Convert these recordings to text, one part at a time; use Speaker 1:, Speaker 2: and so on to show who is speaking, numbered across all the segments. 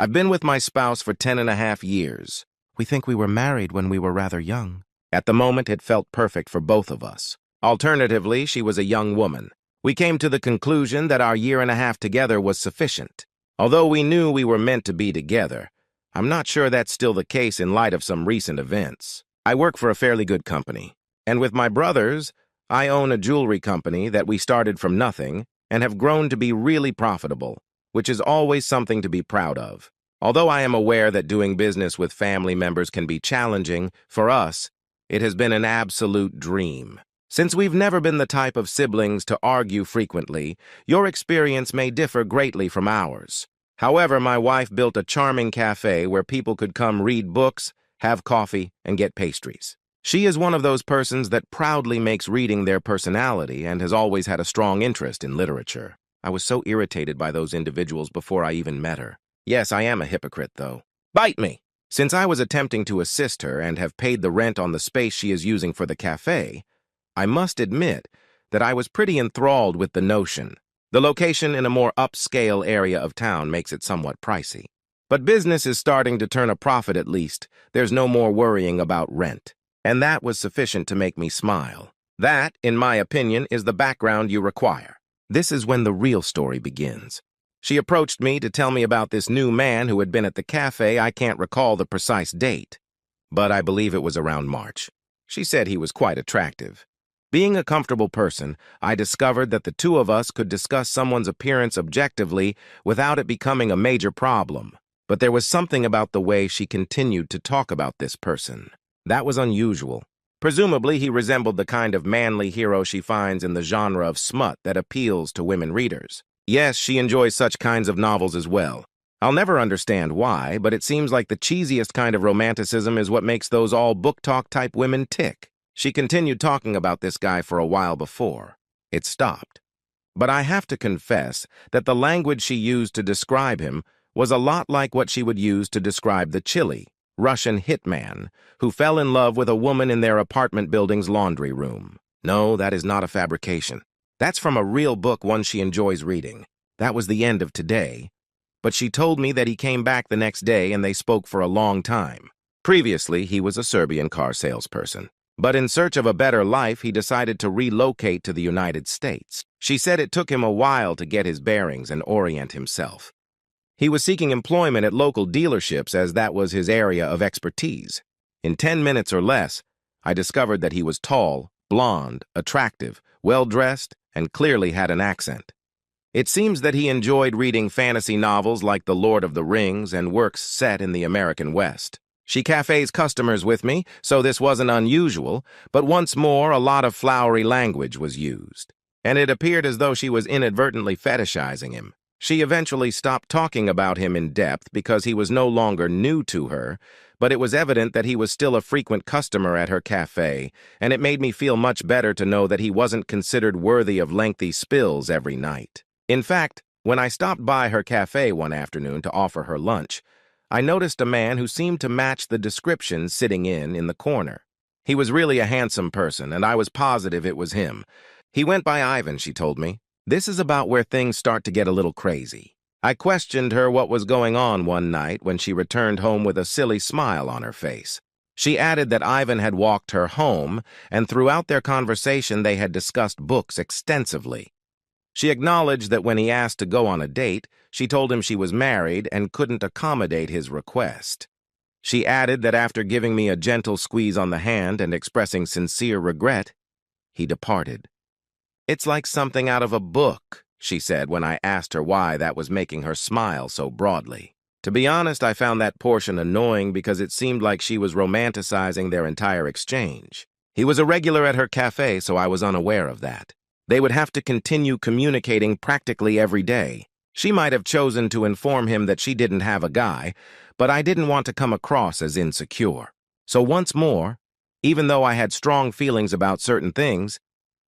Speaker 1: I've been with my spouse for 10.5 years. We think we were married when we were rather young. At the moment, it felt perfect for both of us. Alternatively, she was a young woman. We came to the conclusion that our 1.5 years together was sufficient. Although we knew we were meant to be together, I'm not sure that's still the case in light of some recent events. I work for a fairly good company, and with my brothers, I own a jewelry company that we started from nothing and have grown to be really profitable, which is always something to be proud of. Although I am aware that doing business with family members can be challenging, for us, it has been an absolute dream. Since we've never been the type of siblings to argue frequently, your experience may differ greatly from ours. However, my wife built a charming cafe where people could come read books, have coffee, and get pastries. She is one of those persons that proudly makes reading their personality and has always had a strong interest in literature. I was so irritated by those individuals before I even met her. Yes, I am a hypocrite, though. Bite me! Since I was attempting to assist her and have paid the rent on the space she is using for the cafe, I must admit that I was pretty enthralled with the notion. The location in a more upscale area of town makes it somewhat pricey. But business is starting to turn a profit at least. There's no more worrying about rent. And that was sufficient to make me smile. That, in my opinion, is the background you require. This is when the real story begins. She approached me to tell me about this new man who had been at the cafe. I can't recall the precise date, but I believe it was around March. She said he was quite attractive. Being a comfortable person, I discovered that the two of us could discuss someone's appearance objectively without it becoming a major problem. But there was something about the way she continued to talk about this person. That was unusual. Presumably, he resembled the kind of manly hero she finds in the genre of smut that appeals to women readers. Yes, she enjoys such kinds of novels as well. I'll never understand why, but it seems like the cheesiest kind of romanticism is what makes those all-book talk type women tick. She continued talking about this guy for a while before. It stopped. But I have to confess that the language she used to describe him was a lot like what she would use to describe the chilly Russian hitman who fell in love with a woman in their apartment building's laundry room. No, that is not a fabrication. That's from a real book, one she enjoys reading. That was the end of today. But she told me that he came back the next day and they spoke for a long time. Previously, he was a Serbian car salesperson. But in search of a better life, he decided to relocate to the United States. She said it took him a while to get his bearings and orient himself. He was seeking employment at local dealerships as that was his area of expertise. In 10 minutes or less, I discovered that he was tall, blonde, attractive, well-dressed, and clearly had an accent. It seems that he enjoyed reading fantasy novels like The Lord of the Rings and works set in the American West. She cafes customers with me, so this wasn't unusual, but once more a lot of flowery language was used. And it appeared as though she was inadvertently fetishizing him. She eventually stopped talking about him in depth because he was no longer new to her, but it was evident that he was still a frequent customer at her cafe, and it made me feel much better to know that he wasn't considered worthy of lengthy spills every night. In fact, when I stopped by her cafe one afternoon to offer her lunch, I noticed a man who seemed to match the description sitting in the corner. He was really a handsome person, and I was positive it was him. He went by Ivan, she told me. This is about where things start to get a little crazy. I questioned her what was going on one night when she returned home with a silly smile on her face. She added that Ivan had walked her home, and throughout their conversation they had discussed books extensively. She acknowledged that when he asked to go on a date, she told him she was married and couldn't accommodate his request. She added that after giving me a gentle squeeze on the hand and expressing sincere regret, he departed. It's like something out of a book, she said when I asked her why that was making her smile so broadly. To be honest, I found that portion annoying because it seemed like she was romanticizing their entire exchange. He was a regular at her cafe, so I was unaware of that. They would have to continue communicating practically every day. She might have chosen to inform him that she didn't have a guy, but I didn't want to come across as insecure. So once more, even though I had strong feelings about certain things,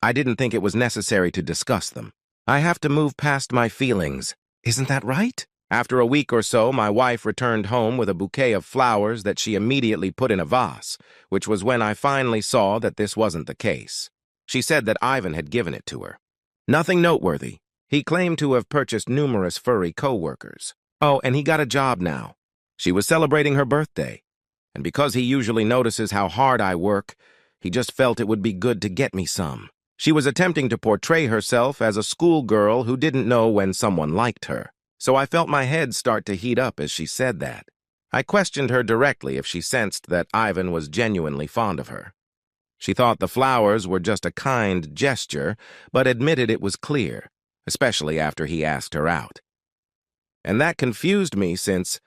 Speaker 1: I didn't think it was necessary to discuss them. I have to move past my feelings. Isn't that right? After a week or so, my wife returned home with a bouquet of flowers that she immediately put in a vase, which was when I finally saw that this wasn't the case. She said that Ivan had given it to her. Nothing noteworthy. He claimed to have purchased numerous furry co-workers. Oh, and he got a job now. She was celebrating her birthday, and because he usually notices how hard I work, he just felt it would be good to get me some. She was attempting to portray herself as a schoolgirl who didn't know when someone liked her, so I felt my head start to heat up as she said that. I questioned her directly if she sensed that Ivan was genuinely fond of her. She thought the flowers were just a kind gesture, but admitted it was clear, especially after he asked her out. And that confused me since,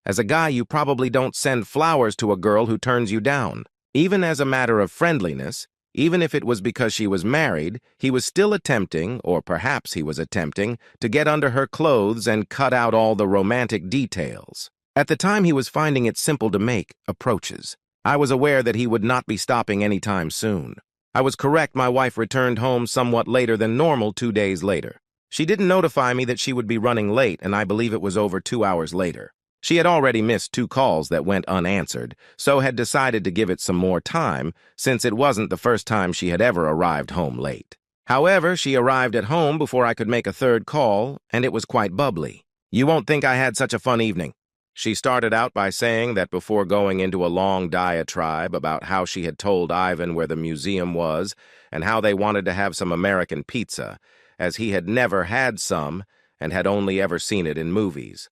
Speaker 1: as a guy, you probably don't send flowers to a girl who turns you down. Even as a matter of friendliness, even if it was because she was married, he was still attempting, or perhaps he was attempting, to get under her clothes and cut out all the romantic details. At the time, he was finding it simple to make approaches. I was aware that he would not be stopping anytime soon. I was correct. My wife returned home somewhat later than normal 2 days later. She didn't notify me that she would be running late, and I believe it was over 2 hours later. She had already missed 2 calls that went unanswered, so had decided to give it some more time, since it wasn't the first time she had ever arrived home late. However, she arrived at home before I could make a 3rd call, and it was quite bubbly. "You won't think I had such a fun evening." She started out by saying that before going into a long diatribe about how she had told Ivan where the museum was and how they wanted to have some American pizza, as he had never had some and had only ever seen it in movies.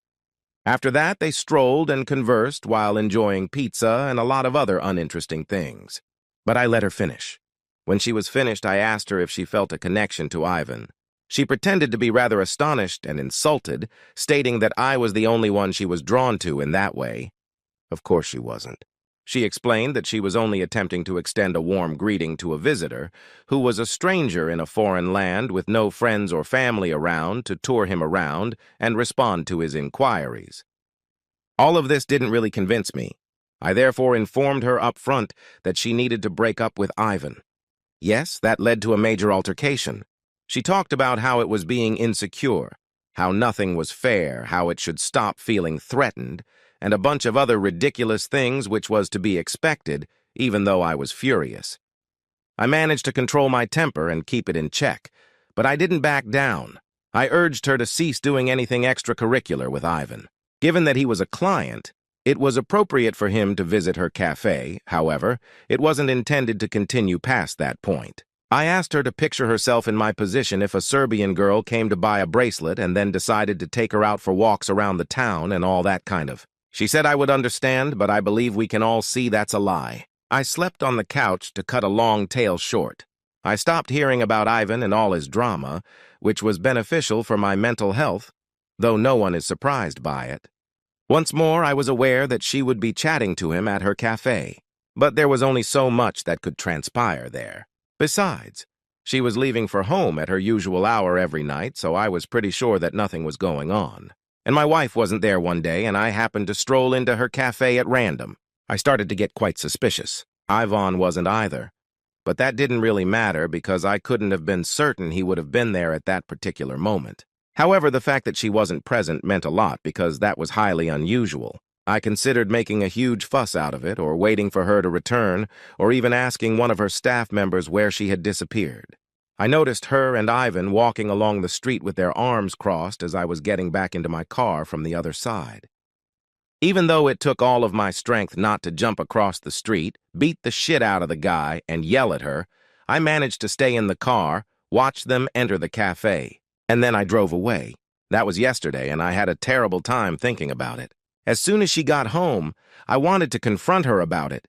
Speaker 1: After that, they strolled and conversed while enjoying pizza and a lot of other uninteresting things. But I let her finish. When she was finished, I asked her if she felt a connection to Ivan. She pretended to be rather astonished and insulted, stating that I was the only one she was drawn to in that way. Of course she wasn't. She explained that she was only attempting to extend a warm greeting to a visitor who was a stranger in a foreign land with no friends or family around to tour him around and respond to his inquiries. All of this didn't really convince me. I therefore informed her up front that she needed to break up with Ivan. Yes, that led to a major altercation. She talked about how it was being insecure, how nothing was fair, how it should stop feeling threatened, and a bunch of other ridiculous things which was to be expected, even though I was furious. I managed to control my temper and keep it in check, but I didn't back down. I urged her to cease doing anything extracurricular with Ivan. Given that he was a client, it was appropriate for him to visit her cafe. However, it wasn't intended to continue past that point. I asked her to picture herself in my position if a Serbian girl came to buy a bracelet and then decided to take her out for walks around the town and all that kind of. She said I would understand, but I believe we can all see that's a lie. I slept on the couch to cut a long tale short. I stopped hearing about Ivan and all his drama, which was beneficial for my mental health, though no one is surprised by it. Once more, I was aware that she would be chatting to him at her cafe, but there was only so much that could transpire there. Besides, she was leaving for home at her usual hour every night, so I was pretty sure that nothing was going on. And my wife wasn't there one day, and I happened to stroll into her cafe at random. I started to get quite suspicious. Ivan wasn't either. But that didn't really matter because I couldn't have been certain he would have been there at that particular moment. However, the fact that she wasn't present meant a lot because that was highly unusual. I considered making a huge fuss out of it, or waiting for her to return, or even asking one of her staff members where she had disappeared. I noticed her and Ivan walking along the street with their arms crossed as I was getting back into my car from the other side. Even though it took all of my strength not to jump across the street, beat the shit out of the guy, and yell at her, I managed to stay in the car, watch them enter the cafe, and then I drove away. That was yesterday, and I had a terrible time thinking about it. As soon as she got home, I wanted to confront her about it,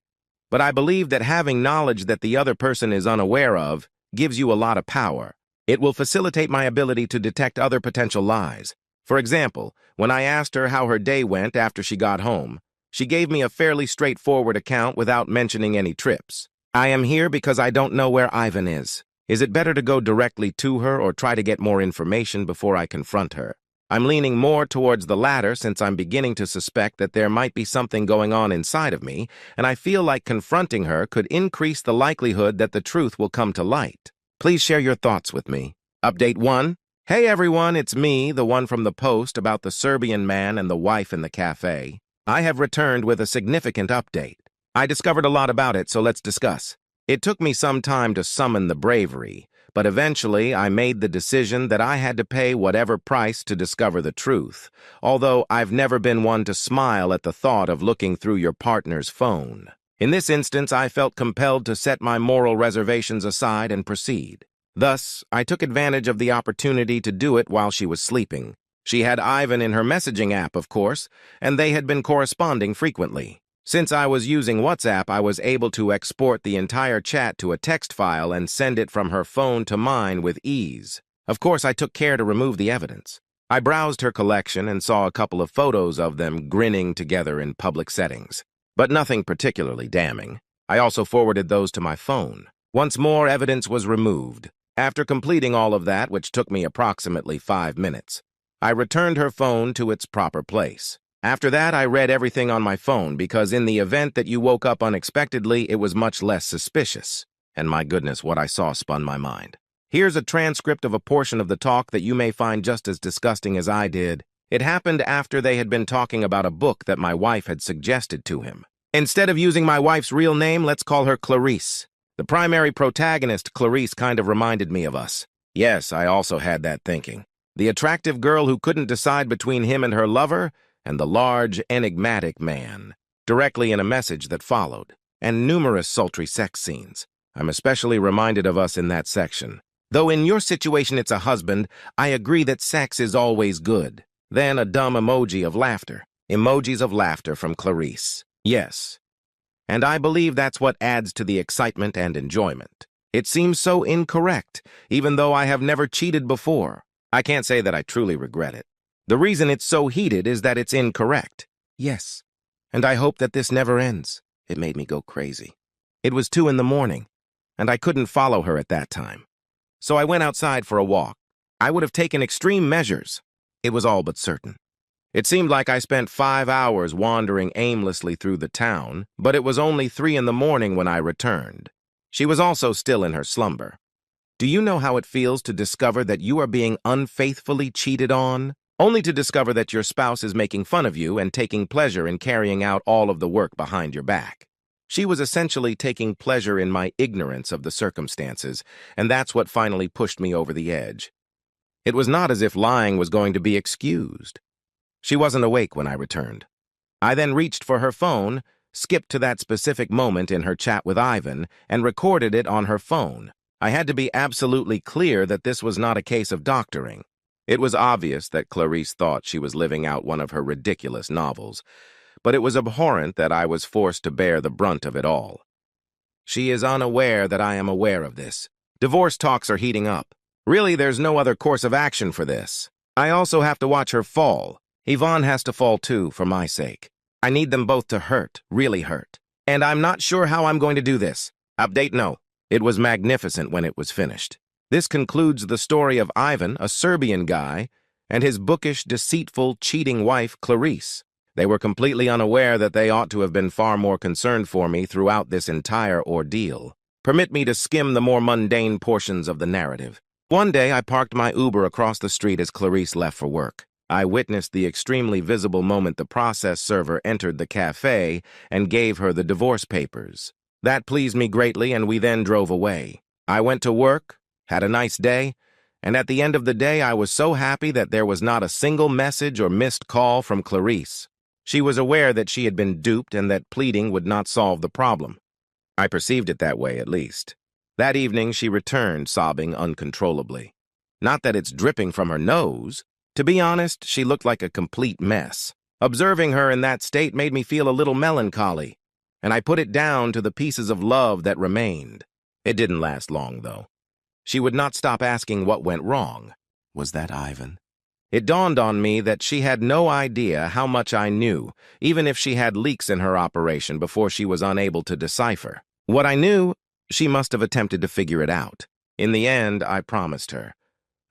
Speaker 1: but I believe that having knowledge that the other person is unaware of gives you a lot of power. It will facilitate my ability to detect other potential lies. For example, when I asked her how her day went after she got home, she gave me a fairly straightforward account without mentioning any trips. I am here because I don't know where Ivan is. Is it better to go directly to her or try to get more information before I confront her? I'm leaning more towards the latter since I'm beginning to suspect that there might be something going on inside of me, and I feel like confronting her could increase the likelihood that the truth will come to light. Please share your thoughts with me. Update 1. Hey everyone, it's me, the one from the post about the Serbian man and the wife in the cafe. I have returned with a significant update. I discovered a lot about it, so let's discuss. It took me some time to summon the bravery, but eventually I made the decision that I had to pay whatever price to discover the truth, although I've never been one to smile at the thought of looking through your partner's phone. In this instance, I felt compelled to set my moral reservations aside and proceed. Thus, I took advantage of the opportunity to do it while she was sleeping. She had Ivan in her messaging app, of course, and they had been corresponding frequently. Since I was using WhatsApp, I was able to export the entire chat to a text file and send it from her phone to mine with ease. Of course, I took care to remove the evidence. I browsed her collection and saw a couple of photos of them grinning together in public settings, but nothing particularly damning. I also forwarded those to my phone. Once more, evidence was removed. After completing all of that, which took me approximately 5 minutes, I returned her phone to its proper place. After that, I read everything on my phone because in the event that you woke up unexpectedly, it was much less suspicious. And my goodness, what I saw spun my mind. Here's a transcript of a portion of the talk that you may find just as disgusting as I did. It happened after they had been talking about a book that my wife had suggested to him. Instead of using my wife's real name, let's call her Clarice. The primary protagonist, Clarice, kind of reminded me of us. Yes, I also had that thinking. The attractive girl who couldn't decide between him and her lover, and the large, enigmatic man, directly in a message that followed, and numerous sultry sex scenes. I'm especially reminded of us in that section. Though in your situation it's a husband, I agree that sex is always good. Then a dumb emoji of laughter. Emojis of laughter from Clarice. Yes. And I believe that's what adds to the excitement and enjoyment. It seems so incorrect, even though I have never cheated before. I can't say that I truly regret it. The reason it's so heated is that it's incorrect. Yes. And I hope that this never ends. It made me go crazy. It was 2 in the morning, and I couldn't follow her at that time. So I went outside for a walk. I would have taken extreme measures. It was all but certain. It seemed like I spent 5 hours wandering aimlessly through the town, but it was only 3 in the morning when I returned. She was also still in her slumber. Do you know how it feels to discover that you are being unfaithfully cheated on? Only to discover that your spouse is making fun of you and taking pleasure in carrying out all of the work behind your back. She was essentially taking pleasure in my ignorance of the circumstances, and that's what finally pushed me over the edge. It was not as if lying was going to be excused. She wasn't awake when I returned. I then reached for her phone, skipped to that specific moment in her chat with Ivan, and recorded it on her phone. I had to be absolutely clear that this was not a case of doctoring. It was obvious that Clarice thought she was living out one of her ridiculous novels, but it was abhorrent that I was forced to bear the brunt of it all. She is unaware that I am aware of this. Divorce talks are heating up. Really, there's no other course of action for this. I also have to watch her fall. Yvonne has to fall too, for my sake. I need them both to hurt, really hurt. And I'm not sure how I'm going to do this. Update no. It was magnificent when it was finished. This concludes the story of Ivan, a Serbian guy, and his bookish, deceitful, cheating wife, Clarice. They were completely unaware that they ought to have been far more concerned for me throughout this entire ordeal. Permit me to skim the more mundane portions of the narrative. One day, I parked my Uber across the street as Clarice left for work. I witnessed the extremely visible moment the process server entered the cafe and gave her the divorce papers. That pleased me greatly, and we then drove away. I went to work, had a nice day, and at the end of the day, I was so happy that there was not a single message or missed call from Clarice. She was aware that she had been duped and that pleading would not solve the problem. I perceived it that way, at least. That evening, she returned, sobbing uncontrollably. Not that it's dripping from her nose. To be honest, she looked like a complete mess. Observing her in that state made me feel a little melancholy, and I put it down to the pieces of love that remained. It didn't last long, though. She would not stop asking what went wrong. Was that Ivan? It dawned on me that she had no idea how much I knew, even if she had leaks in her operation before she was unable to decipher. What I knew, she must have attempted to figure it out. In the end, I promised her.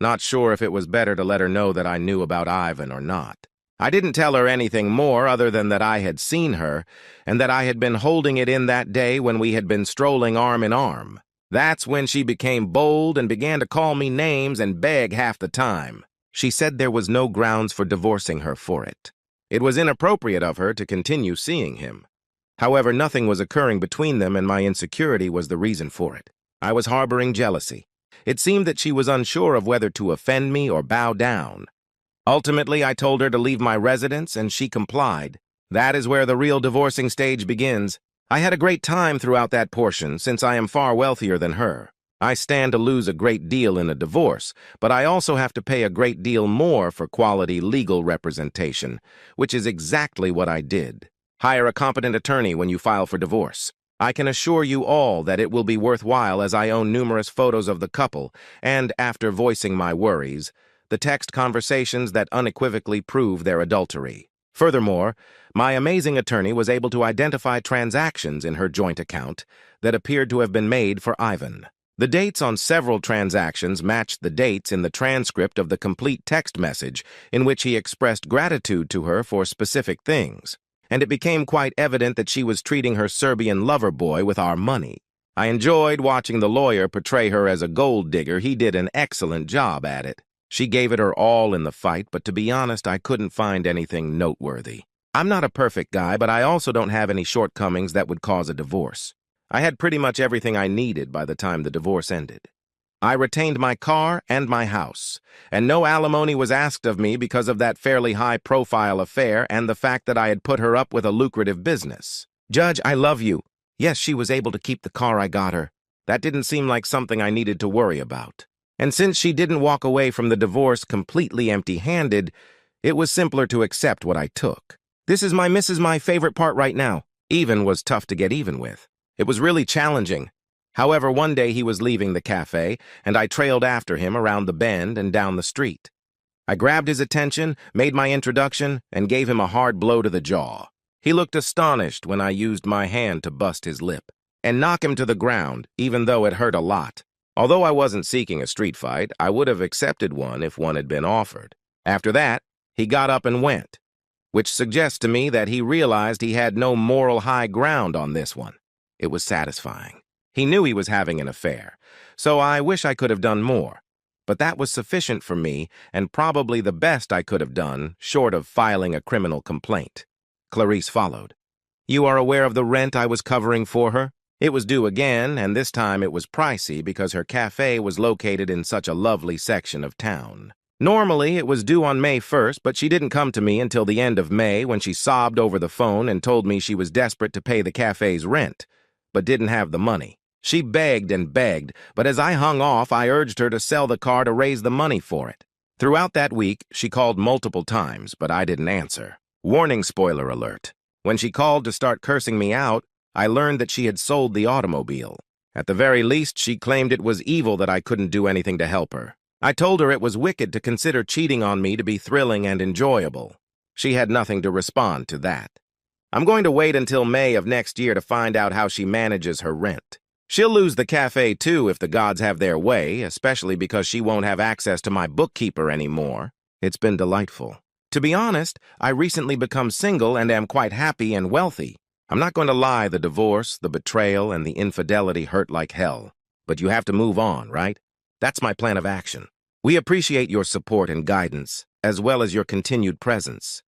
Speaker 1: Not sure if it was better to let her know that I knew about Ivan or not. I didn't tell her anything more other than that I had seen her, and that I had been holding it in that day when we had been strolling arm in arm. That's when she became bold and began to call me names and beg half the time. She said there was no grounds for divorcing her for it. It was inappropriate of her to continue seeing him. However, nothing was occurring between them, and my insecurity was the reason for it. I was harboring jealousy. It seemed that she was unsure of whether to offend me or bow down. Ultimately, I told her to leave my residence, and she complied. That is where the real divorcing stage begins. I had a great time throughout that portion, since I am far wealthier than her. I stand to lose a great deal in a divorce, but I also have to pay a great deal more for quality legal representation, which is exactly what I did. Hire a competent attorney when you file for divorce. I can assure you all that it will be worthwhile, as I own numerous photos of the couple, and, after voicing my worries, the text conversations that unequivocally prove their adultery. Furthermore, my amazing attorney was able to identify transactions in her joint account that appeared to have been made for Ivan. The dates on several transactions matched the dates in the transcript of the complete text message in which he expressed gratitude to her for specific things, and it became quite evident that she was treating her Serbian lover boy with our money. I enjoyed watching the lawyer portray her as a gold digger. He did an excellent job at it. She gave it her all in the fight, but to be honest, I couldn't find anything noteworthy. I'm not a perfect guy, but I also don't have any shortcomings that would cause a divorce. I had pretty much everything I needed by the time the divorce ended. I retained my car and my house, and no alimony was asked of me because of that fairly high-profile affair and the fact that I had put her up with a lucrative business. Judge, I love you. Yes, she was able to keep the car I got her. That didn't seem like something I needed to worry about. And since she didn't walk away from the divorce completely empty-handed, it was simpler to accept what I took. This is my favorite part right now. Even was tough to get even with. It was really challenging. However, one day he was leaving the cafe, and I trailed after him around the bend and down the street. I grabbed his attention, made my introduction, and gave him a hard blow to the jaw. He looked astonished when I used my hand to bust his lip and knock him to the ground, even though it hurt a lot. Although I wasn't seeking a street fight, I would have accepted one if one had been offered. After that, he got up and went, which suggests to me that he realized he had no moral high ground on this one. It was satisfying. He knew he was having an affair, so I wish I could have done more. But that was sufficient for me, and probably the best I could have done, short of filing a criminal complaint. Clarice followed. You are aware of the rent I was covering for her? It was due again, and this time it was pricey because her cafe was located in such a lovely section of town. Normally, it was due on May 1st, but she didn't come to me until the end of May when she sobbed over the phone and told me she was desperate to pay the cafe's rent, but didn't have the money. She begged and begged, but as I hung off, I urged her to sell the car to raise the money for it. Throughout that week, she called multiple times, but I didn't answer. Warning, spoiler alert. When she called to start cursing me out, I learned that she had sold the automobile. At the very least, she claimed it was evil that I couldn't do anything to help her. I told her it was wicked to consider cheating on me to be thrilling and enjoyable. She had nothing to respond to that. I'm going to wait until May of next year to find out how she manages her rent. She'll lose the cafe too if the gods have their way, especially because she won't have access to my bookkeeper anymore. It's been delightful. To be honest, I recently become single and am quite happy and wealthy. I'm not going to lie, the divorce, the betrayal, and the infidelity hurt like hell. But you have to move on, right? That's my plan of action. We appreciate your support and guidance, as well as your continued presence.